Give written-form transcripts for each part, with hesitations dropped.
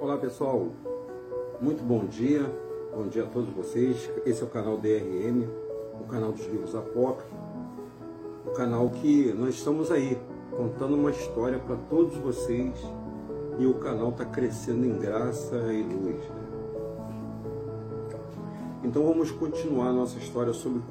Olá pessoal, muito bom dia a todos vocês. Esse é o canal DRM, o canal dos livros apócrifos, o canal que nós estamos aí contando uma história para todos vocês, e o canal está crescendo em graça e luz, né? Então vamos continuar a nossa história sobre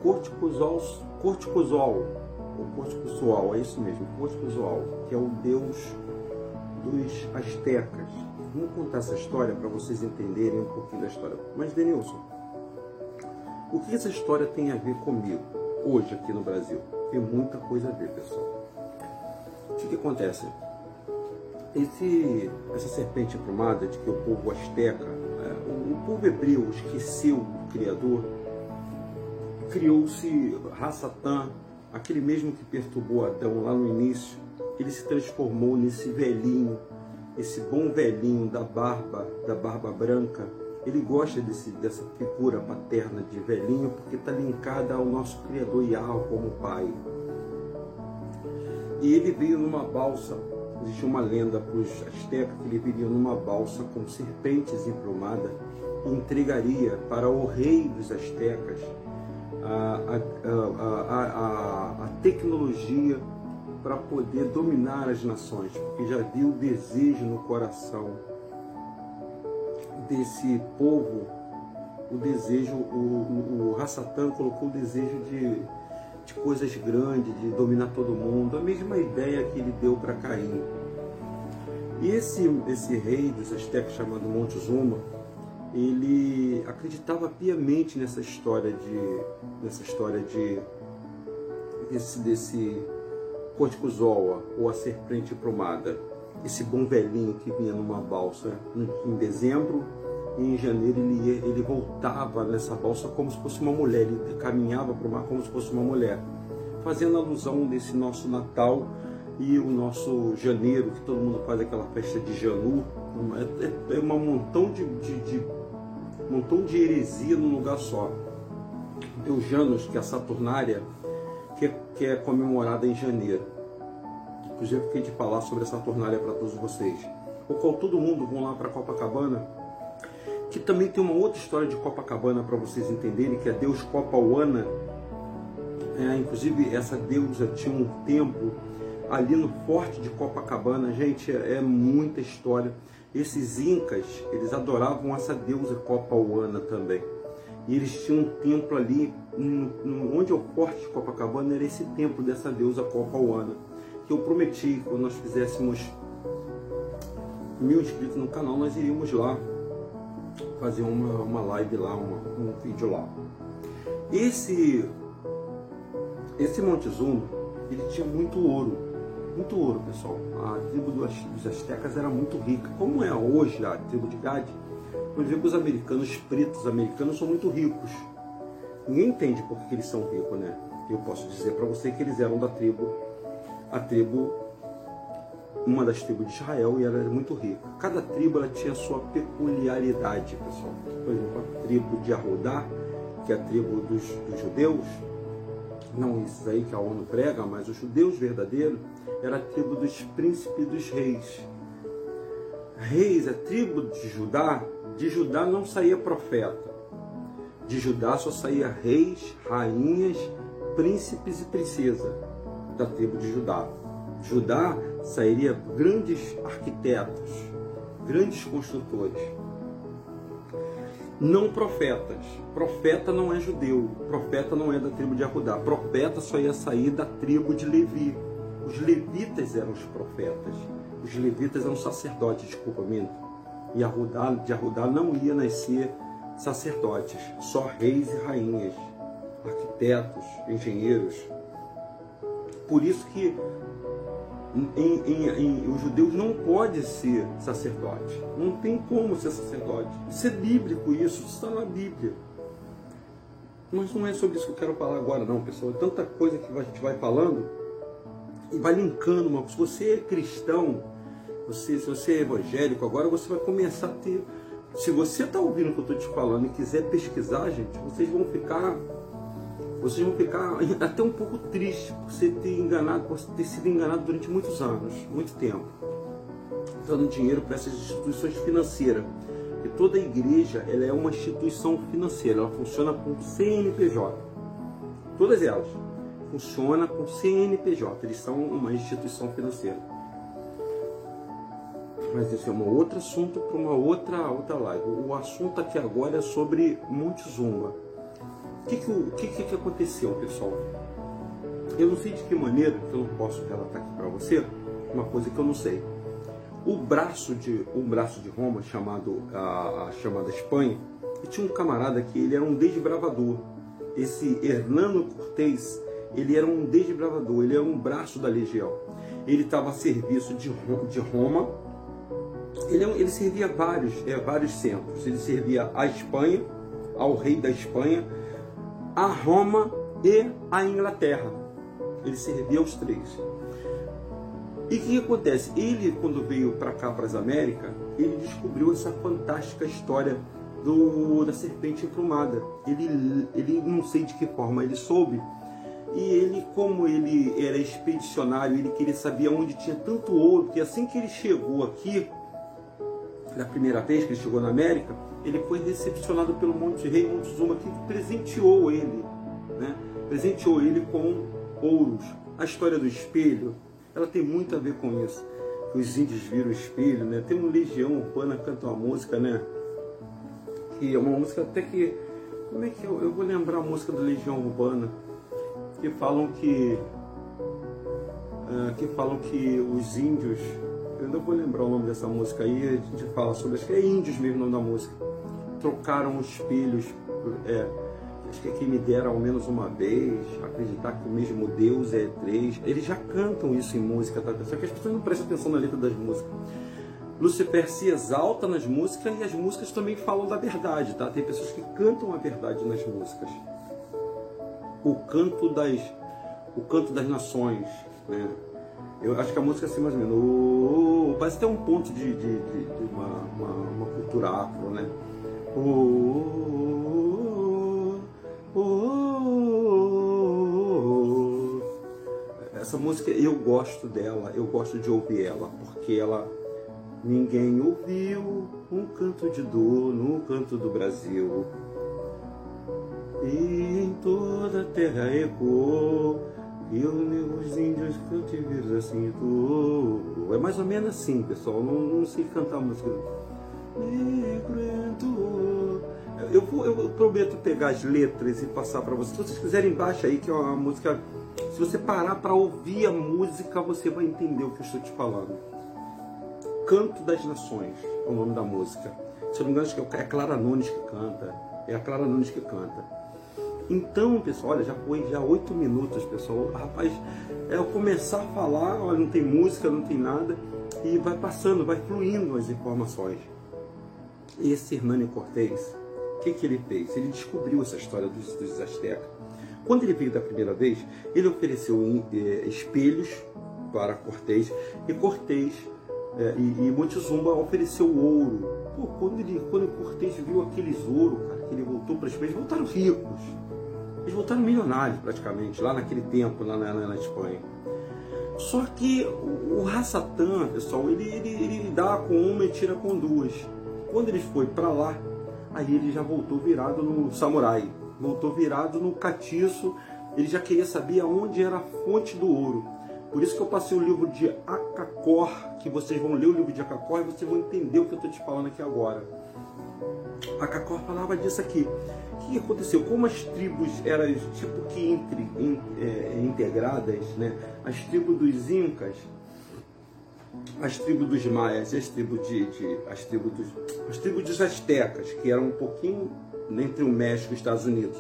Corticuzol, ou Corticozual, é isso mesmo, Corticozual, que é o deus dos astecas. Vamos contar essa história para vocês entenderem um pouquinho da história. Mas, Denilson, o que essa história tem a ver comigo hoje aqui no Brasil? Tem muita coisa a ver, pessoal. O que acontece? Essa serpente emplumada de que o povo asteca, o povo hebreu esqueceu o Criador, criou-se Rassatã, aquele mesmo que perturbou Adão lá no início. Ele se transformou nesse velhinho, esse bom velhinho da barba branca. Ele gosta dessa figura paterna de velhinho porque está linkada ao nosso Criador Yahweh como pai. E ele veio numa balsa. Existe uma lenda para os astecas que ele viria numa balsa com serpentes emplumadas e entregaria para o rei dos astecas a tecnologia para poder dominar as nações, porque já viu o desejo no coração desse povo, o desejo, o Rassatã colocou o desejo de coisas grandes, de dominar todo mundo, a mesma ideia que ele deu para Caim. E esse rei dos astecas chamado Montezuma, ele acreditava piamente nessa história desse Corticozoa, ou a serpente emplumada, esse bom velhinho que vinha numa balsa em dezembro, e em janeiro ele voltava nessa balsa como se fosse uma mulher, ele caminhava para o mar como se fosse uma mulher, fazendo alusão desse nosso Natal e o nosso janeiro, que todo mundo faz aquela festa de Janu. É um montão de heresia num lugar só. Deus Janus, que é a Saturnária, que é comemorada em janeiro. Inclusive, eu fiquei de falar sobre a Saturnália para todos vocês. O qual todo mundo vão lá para Copacabana, que também tem uma outra história de Copacabana para vocês entenderem, que é Deus Copauana. Inclusive, essa deusa tinha um templo ali no Forte de Copacabana. Gente, é muita história. Esses incas, eles adoravam essa deusa Copauana também. E eles tinham um templo ali, onde é o Forte de Copacabana, era esse templo dessa deusa Copauana, que eu prometi, quando nós fizéssemos 1000 inscritos no canal, nós iríamos lá fazer uma live lá, um vídeo lá. Esse Montezuma, ele tinha muito ouro, pessoal. A tribo dos astecas era muito rica, como é hoje a tribo de Gad. Por exemplo, os americanos, pretos americanos, são muito ricos. Ninguém entende por que eles são ricos, né? Eu posso dizer para você que eles eram da tribo, uma das tribos de Israel, e ela era muito rica. Cada tribo ela tinha a sua peculiaridade, pessoal. Por exemplo, a tribo de Arrodá, que é a tribo dos judeus, não esses aí que a ONU prega, mas os judeus verdadeiros, era a tribo dos príncipes dos reis. Reis, a tribo de Judá não saía profeta. De Judá só saía reis, rainhas, príncipes e princesa da tribo de Judá. Judá sairia grandes arquitetos, grandes construtores. Não profetas. Profeta não é judeu. Profeta não é da tribo de Arrodá. Profeta só ia sair da tribo de Levi. Os levitas eram os profetas. Os levitas eram sacerdotes, desculpa, minto. E de Arrodá não ia nascer sacerdotes, só reis e rainhas, arquitetos, engenheiros. Por isso que os judeus não podem ser sacerdotes. Não tem como ser sacerdote. Isso é bíblico, isso está na Bíblia. Mas não é sobre isso que eu quero falar agora não, pessoal. É tanta coisa que a gente vai falando e vai linkando. Mas se você é cristão, se você é evangélico, agora você vai começar a ter... Se você está ouvindo o que eu estou te falando e quiser pesquisar, gente, vocês vão ficar até um pouco tristes por você ter sido enganado durante muitos anos, muito tempo. entrando dinheiro para essas instituições financeiras. E toda a igreja, ela é uma instituição financeira, ela funciona com CNPJ. Todas elas funcionam com CNPJ, eles são uma instituição financeira. Mas esse é um outro assunto para uma outra live. O assunto aqui agora é sobre Montezuma. O que aconteceu, pessoal? Eu não sei de que maneira, que eu não posso relatar aqui para você, uma coisa que eu não sei. O braço de Roma, chamada Espanha, e tinha um camarada que ele era um desbravador. Esse Hernando Cortés, ele era um desbravador, ele era um braço da legião. Ele estava a serviço de Roma. Ele servia vários centros. Ele servia à Espanha, ao rei da Espanha, a Roma e à Inglaterra. Ele servia aos três. E o que acontece? Ele, quando veio para cá, para as Américas, ele descobriu essa fantástica história da serpente emplumada. Ele não sei de que forma ele soube. E ele, como ele era expedicionário, ele queria saber onde tinha tanto ouro, que assim que ele chegou aqui, da primeira vez que ele chegou na América, ele foi recepcionado pelo rei Montezuma, que presenteou ele, né? Presenteou ele com ouros. A história do espelho, ela tem muito a ver com isso. Os índios viram o espelho, né? Tem uma Legião Urbana que canta uma música, né? Que é uma música até que... Como é que eu vou lembrar a música da Legião Urbana? Que falam que os índios... Eu ainda vou lembrar o nome dessa música aí, a gente fala sobre... Acho que é índios mesmo o nome da música. Trocaram os espelhos... Acho que é quem me dera ao menos uma vez, acreditar que o mesmo Deus é três. Eles já cantam isso em música, tá? Só que as pessoas não prestam atenção na letra das músicas. Lucifer se exalta nas músicas e as músicas também falam da verdade, tá? Tem pessoas que cantam a verdade nas músicas. O canto das nações, né? Eu acho que a música é assim mais ou menos. Parece ter um ponto de uma cultura afro, né? Essa música eu gosto dela, eu gosto de ouvir ela, porque ela... Ninguém ouviu um canto de dor no canto do Brasil, e em toda a terra ecoou, e os índios cantiveiros assim tu. É mais ou menos assim, pessoal, não sei cantar a música. Eu prometo pegar as letras e passar para vocês. Se vocês quiserem, baixa aí, que é uma música. Se você parar para ouvir a música, você vai entender o que eu estou te falando. Canto das Nações é o nome da música. Se eu não me engano, acho que é a Clara Nunes que canta. É a Clara Nunes que canta. Então, pessoal, olha, já foi 8 minutos, pessoal. Rapaz, eu começar a falar, olha, não tem música, não tem nada, e vai passando, vai fluindo as informações. Esse Hernani Cortés, o que ele fez? Ele descobriu essa história dos astecas. Quando ele veio da primeira vez, ele ofereceu espelhos para Cortés, e Cortés e Montezuma ofereceu ouro. Pô, quando Cortés viu aqueles ouro, cara, que ele voltou para Espanha, eles voltaram ricos. Eles voltaram milionários praticamente, lá naquele tempo, lá na Espanha. Só que o Rassatã, pessoal, ele dá com uma e tira com duas. Quando ele foi para lá, aí ele já voltou virado no samurai, voltou virado no catiço. Ele já queria saber aonde era a fonte do ouro. Por isso que eu passei o livro de Akakor, que vocês vão ler o livro de Akakor e vocês vão entender o que eu estou te falando aqui agora. Akakor falava disso aqui. O que aconteceu? Como as tribos eram tipo que integradas, né? As tribos dos Incas, as tribos dos Maias e as tribos dos Astecas, que eram um pouquinho entre o México e os Estados Unidos.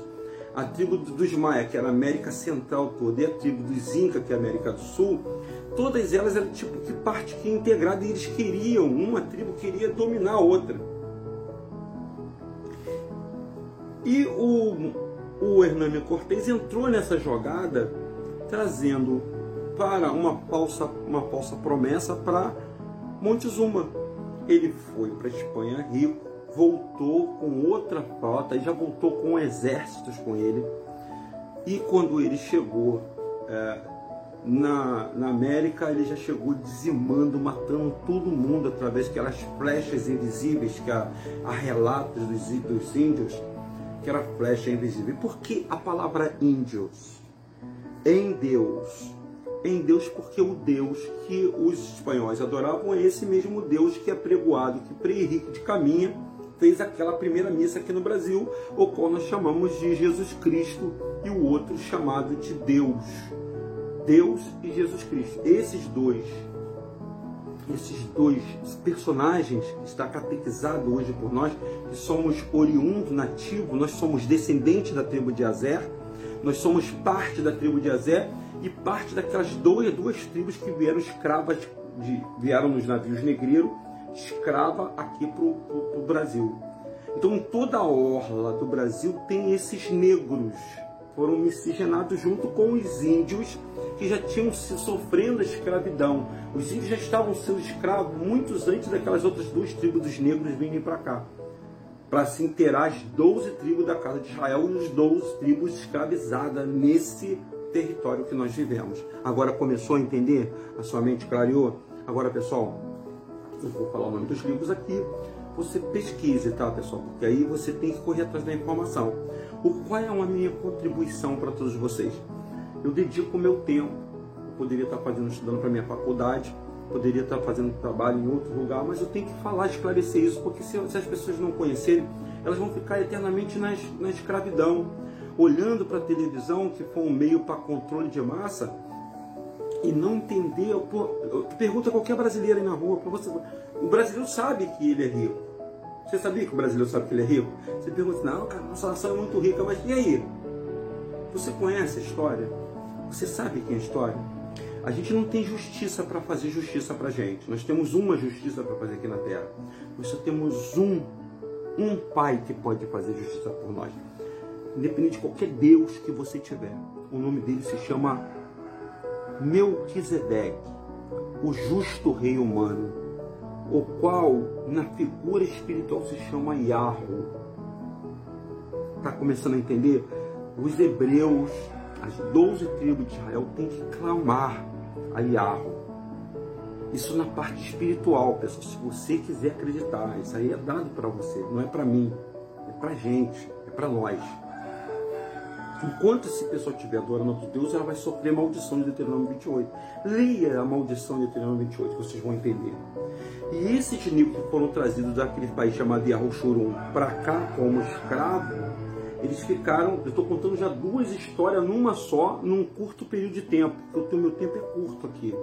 A tribo dos Maia, que era a América Central toda, e a tribo dos Inca, que é a América do Sul, todas elas eram tipo que parte que integrada, e eles queriam, uma tribo queria dominar a outra. E o Hernani Cortés entrou nessa jogada, trazendo para uma falsa promessa para Montezuma. Ele foi para a Espanha rico, voltou com outra frota, e já voltou com exércitos com ele. E quando ele chegou na América, ele já chegou dizimando, matando todo mundo através daquelas flechas invisíveis que há relatos dos índios, que era flecha invisível. Por que a palavra índios? Em Deus. Em Deus, porque o Deus que os espanhóis adoravam é esse mesmo Deus que é pregoado, que Frei Henrique de Caminha fez aquela primeira missa aqui no Brasil, o qual nós chamamos de Jesus Cristo, e o outro chamado de Deus. Deus e Jesus Cristo. Esses dois personagens que está catequizado hoje por nós, que somos oriundos, nativos, nós somos descendentes da tribo de Azer, nós somos parte da tribo de Azer e parte daquelas duas tribos que vieram escravas, vieram nos navios negreiros, escrava aqui para o Brasil. Então, em toda a orla do Brasil tem esses negros, foram miscigenados junto com os índios que já tinham se sofrendo a escravidão. Os índios já estavam sendo escravos muitos antes daquelas outras duas tribos dos negros virem para cá, para se inteirar as 12 tribos da casa de Israel e as 12 tribos escravizadas nesse território que nós vivemos. Agora começou a entender? A sua mente clareou? Agora, pessoal, eu vou falar o nome dos livros aqui. Você pesquise, tá, pessoal? Porque aí você tem que correr atrás da informação. Qual é a minha contribuição para todos vocês? Eu dedico o meu tempo. Eu poderia estar estudando para minha faculdade, poderia estar fazendo trabalho em outro lugar, mas eu tenho que falar, esclarecer isso, porque se as pessoas não conhecerem, elas vão ficar eternamente na escravidão, olhando para a televisão, que foi um meio para controle de massa, e não entender. Pergunta a qualquer brasileiro aí na rua, o brasileiro sabe que ele é rico. Você sabia que o brasileiro sabe que ele é rico? Você pergunta, não, cara, nossa nação é muito rica, mas e aí? Você conhece a história? Você sabe quem é a história? A gente não tem justiça para fazer justiça para a gente. Nós temos uma justiça para fazer aqui na Terra. Nós só temos um Pai que pode fazer justiça por nós. Independente de qualquer Deus que você tiver. O nome dele se chama Melquisedeque, o justo rei humano, o qual na figura espiritual se chama Yahweh. Está começando a entender? Os hebreus, as 12 tribos de Israel, têm que clamar a Yahweh. Isso na parte espiritual, pessoal. Se você quiser acreditar, isso aí é dado para você, não é para mim, é para gente, é para nós. Enquanto esse pessoal estiver adorando outro Deus, ela vai sofrer maldição de Deuteronômio 28. Leia a maldição de Deuteronômio 28, que vocês vão entender. E esses negros que foram trazidos daquele país chamado Yahushurum para cá como escravo, eles ficaram, eu estou contando já duas histórias numa só, num curto período de tempo, porque o meu tempo é curto aqui.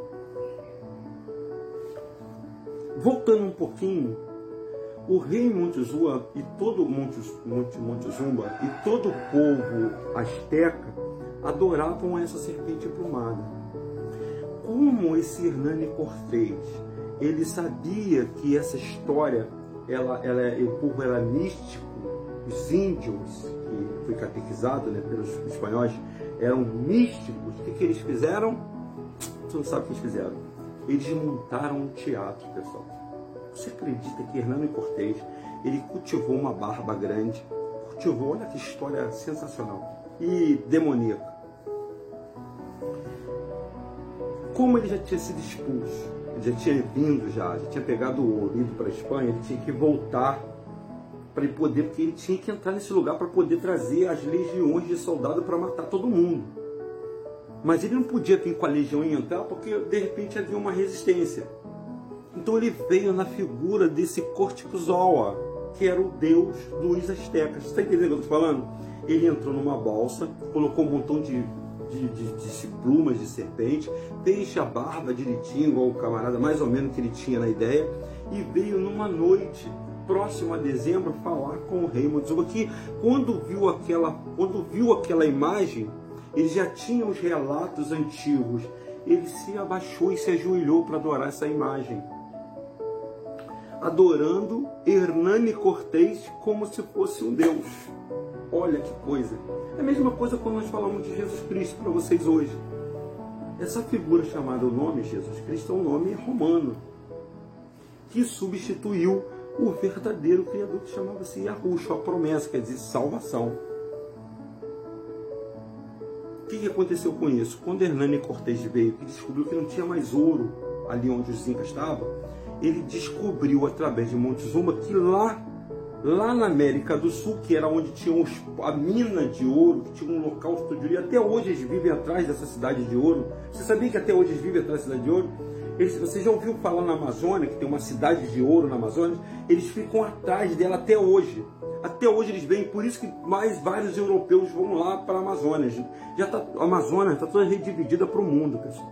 Voltando um pouquinho, o rei Montezuma e todo Montezuma e todo o povo asteca adoravam essa serpente emplumada. Como esse Hernani Cortés, ele sabia que essa história, o povo era místico, os índios, que foi catequizado, né, pelos espanhóis, eram místicos. O que eles fizeram? Você não sabe o que eles fizeram. Eles montaram um teatro, pessoal. Você acredita que Hernani Cortés, ele cultivou uma barba grande, olha que história sensacional e demoníaca. Como ele já tinha sido expulso, ele já tinha vindo, já tinha pegado o ouro, ido para a Espanha, ele tinha que voltar para ele poder, porque ele tinha que entrar nesse lugar para poder trazer as legiões de soldados para matar todo mundo. Mas ele não podia vir com a legião e entrar, porque de repente havia uma resistência. Então ele veio na figura desse Corticozoa, que era o deus dos astecas. Você está entendendo o que eu estou falando? Ele entrou numa balsa, colocou um montão de plumas de serpente, fez a barba direitinho, igual o camarada, mais ou menos que ele tinha na ideia, e veio numa noite próximo a dezembro falar com o rei Montezuma, que quando viu aquela imagem, ele já tinha os relatos antigos, ele se abaixou e se ajoelhou para adorar essa imagem, adorando Hernani Cortés como se fosse um deus. Olha que coisa! É a mesma coisa quando nós falamos de Jesus Cristo para vocês hoje. Essa figura chamada o nome Jesus Cristo é um nome romano que substituiu o verdadeiro Criador, que chamava-se Yahushua, a promessa, quer dizer salvação. O que aconteceu com isso? Quando Hernani Cortés veio, que descobriu que não tinha mais ouro ali onde os incas estavam, ele descobriu através de Montezuma que lá na América do Sul, que era onde tinha a mina de ouro, que tinha um local de ouro, até hoje eles vivem atrás dessa cidade de ouro. Você sabia que até hoje eles vivem atrás da cidade de ouro? Você já ouviu falar na Amazônia, que tem uma cidade de ouro na Amazônia? Eles ficam atrás dela até hoje. Até hoje eles vêm, por isso que mais vários europeus vão lá para a Amazônia. A Amazônia está toda redividida para o mundo, pessoal.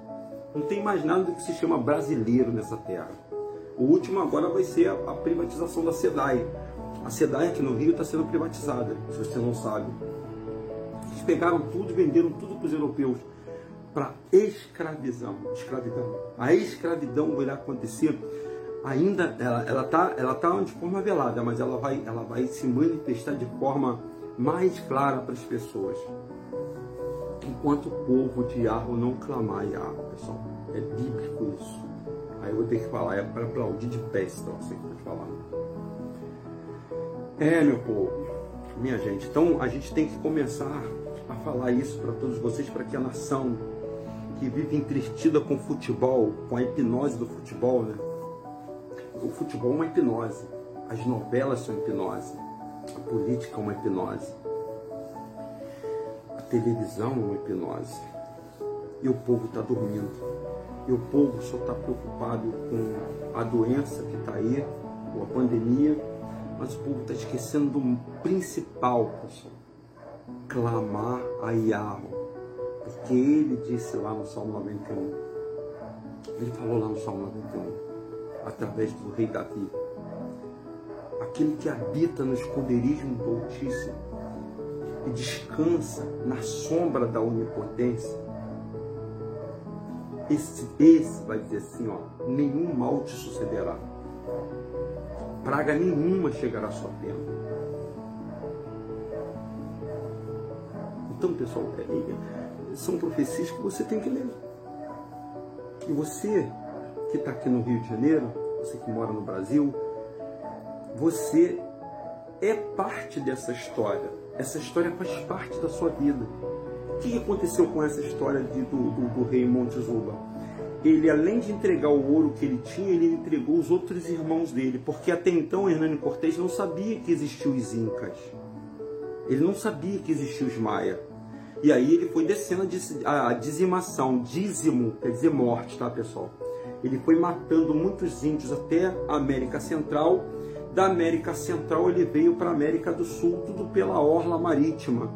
Não tem mais nada do que se chama brasileiro nessa terra. O último agora vai ser a privatização da SEDAI. A SEDAI aqui no Rio está sendo privatizada, se você não sabe. Eles pegaram tudo e venderam tudo para os europeus para escravidão. A escravidão vai acontecer ainda, ela tá de forma velada, mas ela vai se manifestar de forma mais clara para as pessoas. Enquanto o povo de Yarro não clamar Yarro, pessoal. É bíblico isso. Aí eu vou ter que falar, é para aplaudir de pé, então, assim que eu tô falando. Meu povo, minha gente, então a gente tem que começar a falar isso para todos vocês, para que a nação que vive entretida com o futebol, com a hipnose do futebol, né? O futebol é uma hipnose, as novelas são hipnose, a política é uma hipnose, a televisão é uma hipnose, e o povo está dormindo, e o povo só está preocupado com a doença que está aí, com a pandemia, mas o povo está esquecendo do principal, pessoal, clamar a Yarro, porque ele disse lá no Salmo 91, ele falou lá no Salmo 91, através do rei Davi, aquele que habita no esconderijo do Altíssimo e descansa na sombra da onipotência, esse vai dizer assim, ó, nenhum mal te sucederá, praga nenhuma chegará à sua tenda. Então, pessoal, são profecias que você tem que ler. E você que está aqui no Rio de Janeiro, você que mora no Brasil, você é parte dessa história. Essa história faz parte da sua vida. O que aconteceu com essa história do rei Montezuma? Ele, além de entregar o ouro que ele tinha, ele entregou os outros irmãos dele, porque até então Hernani Cortés não sabia que existiam os incas. Ele não sabia que existiam os maia. E aí ele foi descendo a dizimação. Dízimo quer dizer morte, tá, pessoal? Ele foi matando muitos índios até a América Central. Da América Central ele veio para a América do Sul, tudo pela orla marítima.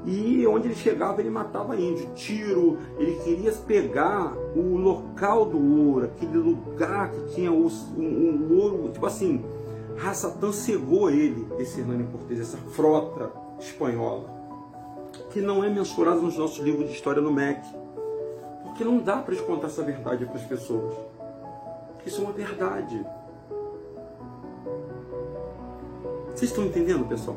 E onde ele chegava ele matava índio. Tiro, ele queria pegar o local do ouro, aquele lugar que tinha um ouro, tipo assim, Rassatã cegou ele, esse Hernani Cortés, essa frota espanhola, que não é mensurada nos nossos livros de história no MEC. Porque não dá para contar essa verdade para as pessoas. Isso é uma verdade. Vocês estão entendendo, pessoal?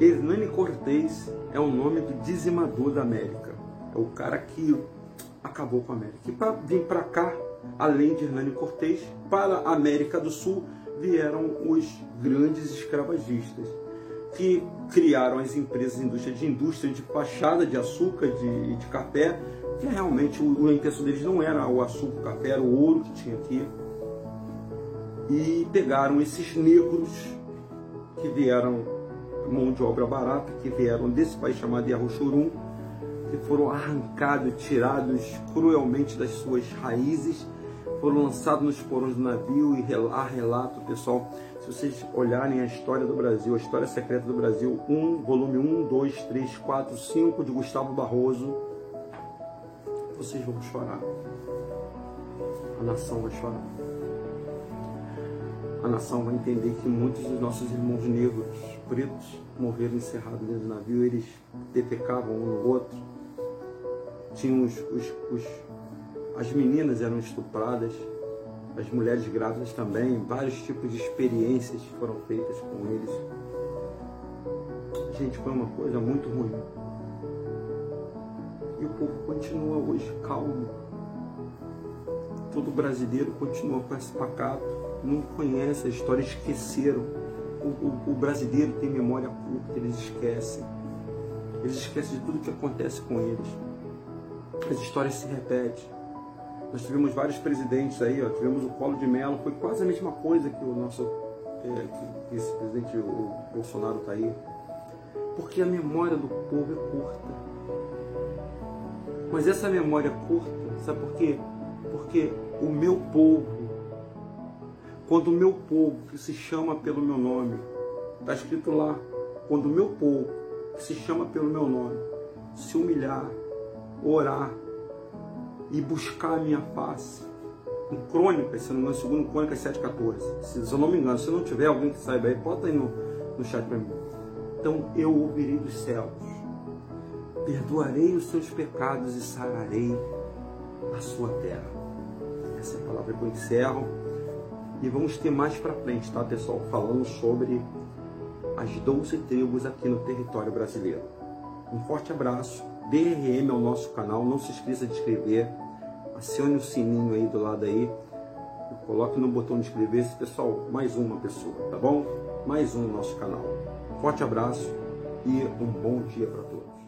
Hernani Cortés é o nome do dizimador da América. É o cara que acabou com a América. E para vir para cá, além de Hernani Cortés, para a América do Sul vieram os grandes escravagistas, que criaram as empresas de indústria de fachada de açúcar, de café, que realmente a intenção deles não era o açúcar, o café, era o ouro que tinha aqui. E pegaram esses negros que vieram, mão de obra barata, que vieram desse país chamado Yaruchurum, que foram arrancados, tirados cruelmente das suas raízes, foram lançados nos porões do navio. E há relato, pessoal, se vocês olharem a história do Brasil, a história secreta do Brasil, volume 1, 2, 3, 4, 5, de Gustavo Barroso, vocês vão chorar. A nação vai chorar. A nação vai entender que muitos dos nossos irmãos negros, pretos, morreram encerrados dentro do navio. Eles defecavam um no outro. Tinham as meninas eram estupradas, as mulheres grávidas também. Vários tipos de experiências foram feitas com eles. Gente, foi uma coisa muito ruim. E o povo continua hoje calmo. Todo brasileiro continua com esse pacato. Não conhece a história, esqueceram. O brasileiro tem memória curta, eles esquecem. Eles esquecem de tudo que acontece com eles. As histórias se repetem. Nós tivemos vários presidentes aí, ó. Tivemos o Collor de Mello, foi quase a mesma coisa que o nosso que esse presidente, o Bolsonaro, está aí. Porque a memória do povo é curta. Mas essa memória curta, sabe por quê? Porque o meu povo, quando o meu povo, que se chama pelo meu nome, está escrito lá, quando o meu povo, que se chama pelo meu nome, se humilhar, orar e buscar a minha face, em Crônicas, se não me engano, segundo Crônicas 7,14, se eu não me engano, se não tiver alguém que saiba aí, bota aí no chat para mim. Então eu ouvirei dos céus, perdoarei os seus pecados e sararei a sua terra. Essa é a palavra que eu encerro. E vamos ter mais para frente, tá, pessoal? Falando sobre as 12 tribos aqui no território brasileiro. Um forte abraço. DRM é o nosso canal. Não se esqueça de inscrever. Acione o sininho aí do lado aí. E coloque no botão de inscrever-se, pessoal. Mais uma pessoa, tá bom? Mais um no nosso canal. Forte abraço e um bom dia para todos.